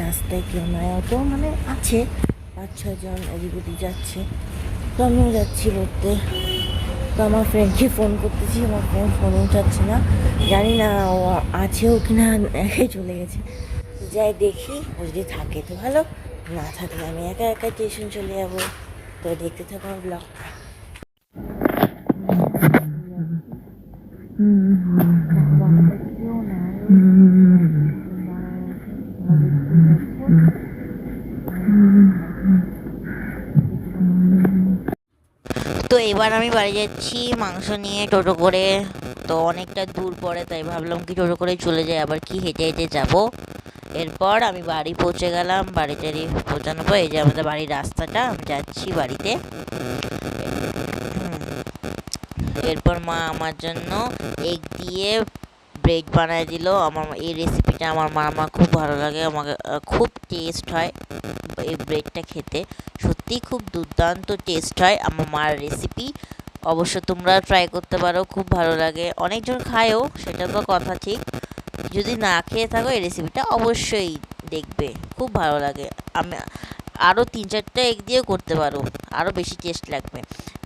রাস্তায় কেউ নয়, অত মানে আছে 5-6 জন এদিক ওদিক যাচ্ছে, তো আমিও যাচ্ছি পড়তে। তো আমার ফ্রেন্ডকে ফোন করতেছি, আমার ফ্রেন্ড ফোন উঠাচ্ছে না, জানি না ও আছেও কি না, একাই চলে গেছে। তো যাই দেখি, ও যদি থাকে তো ভালো, না থাকলে আমি একা একা স্টেশন চলে যাবো। তো দেখতে থাকো আমার ব্লগটা। তো এবার আমি বাড়ি যাচ্ছি মাংস নিয়ে টোটো করে। তো অনেকটা দূর পড়ে, তাই ভাবলাম কি টোটো করে চলে যাই, আবার কি হেঁটে হেঁটে যাবো। এরপর আমি বাড়ি পৌঁছে গেলাম। বাড়িতে পৌঁছানোর পর এই যে আমাদের বাড়ির রাস্তাটা, আমি যাচ্ছি বাড়িতে। এরপর মা আমার জন্য এগ দিয়ে ব্রেড বানায় দিল। আমার এই রেসিপিটা আমার খুব ভালো লাগে, আমাকে খুব টেস্ট হয় এই ব্রেডটা খেতে, সত্যিই খুব দুর্দান্ত টেস্ট হয় আমার মার রেসিপি। অবশ্য তোমরা ট্রাই করতে পারো, খুব ভালো লাগে। অনেকজন খায়ও, সেটা তো কথা ঠিক। যদি না খেয়ে থাকো এই রেসিপিটা অবশ্যই দেখবে, খুব ভালো লাগে। আমি আরও 3-4টা এগ দিয়েও করতে পারো, আরও বেশি টেস্ট লাগবে।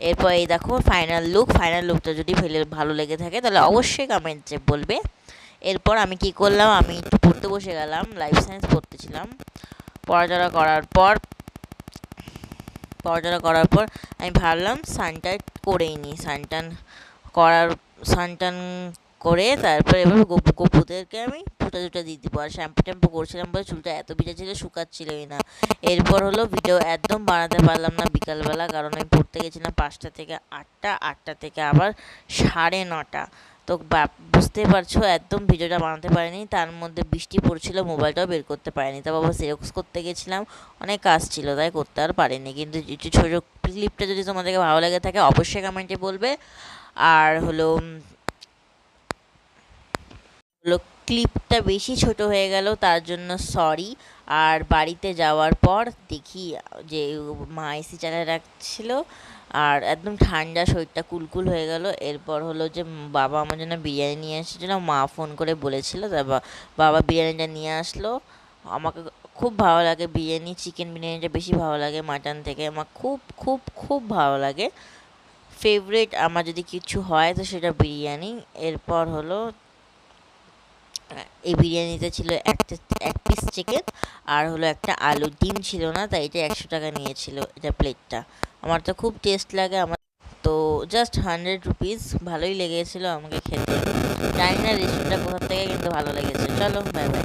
এরপর এই দেখো ফাইনাল লুকটা যদি ভালো লেগে থাকে তাহলে অবশ্যই কমেন্টে বলবে। এরপর আমি কি করলাম, আমি একটু পড়তে বসে গেলাম, লাইফ সায়েন্স পড়তেছিলাম। পড়াচড়া করার পর আমি ভাবলাম সানটান করেই নিই। সানটান করে তারপর এবার গপুদেরকে আমি ফুটা দিয়ে দিব। আর শ্যাম্পু করছিলাম বলে চুলটা এত ভিজা ছিল, শুকাচ্ছিলই না। এরপর হলো ভিডিও একদম বানাতে পারলাম না বিকালবেলা, কারণ আমি পড়তে গেছিলাম 5টা থেকে 8টা, 8টা থেকে আবার 9:30। তো বুঝতে পারছো একদম ভিডিওটা বানাতে পারিনি। তার মধ্যে বৃষ্টি পড়ছিল, মোবাইলটাও বের করতে পারিনি। তারপর আবার জেরক্স করতে গেছিলাম, অনেক কাজ ছিল, তাই করতে আর পারিনি। কিন্তু ছোটো ক্লিপটা যদি তোমাদেরকে ভালো লেগে থাকে অবশ্যই কমেন্টে বলবে। আর হলো ক্লিপটা বেশি ছোট হয়ে গেল, তার জন্য সরি। আর বাড়িতে যাওয়ার পর দেখি যে মা এসি চালিয়ে রাখছিল, আর একদম ঠান্ডা, শরীরটা কুলকুল হয়ে গেল। এরপর হলো যে বাবা আমার জন্য বিরিয়ানি নিয়ে এসেছিলো, মা ফোন করে বলেছিল, তারপর বাবা বিরিয়ানিটা নিয়ে আসলো। আমাকে খুব ভালো লাগে বিরিয়ানি, চিকেন বিরিয়ানিটা বেশি ভালো লাগে মাটন থেকে, আমার খুব খুব খুব ভালো লাগে। ফেভারিট আমার যদি কিছু হয় তো সেটা বিরিয়ানি। এরপর হলো এই বিরিয়ানিতে ছিল এক পিস চিকেন, আর হলো একটা আলু, ডিম ছিল না, তাই এটা 100 টাকা নিয়েছিল এটা প্লেটটা। আমার তো খুব টেস্ট লাগে আমার। তো জাস্ট 100 রুপিস, ভালোই লেগেছিল আমাকে খেতে। জানি না রেস্টুরেন্টটা কোথা থেকে, কিন্তু ভালো লেগেছে। চলো বাই বাই।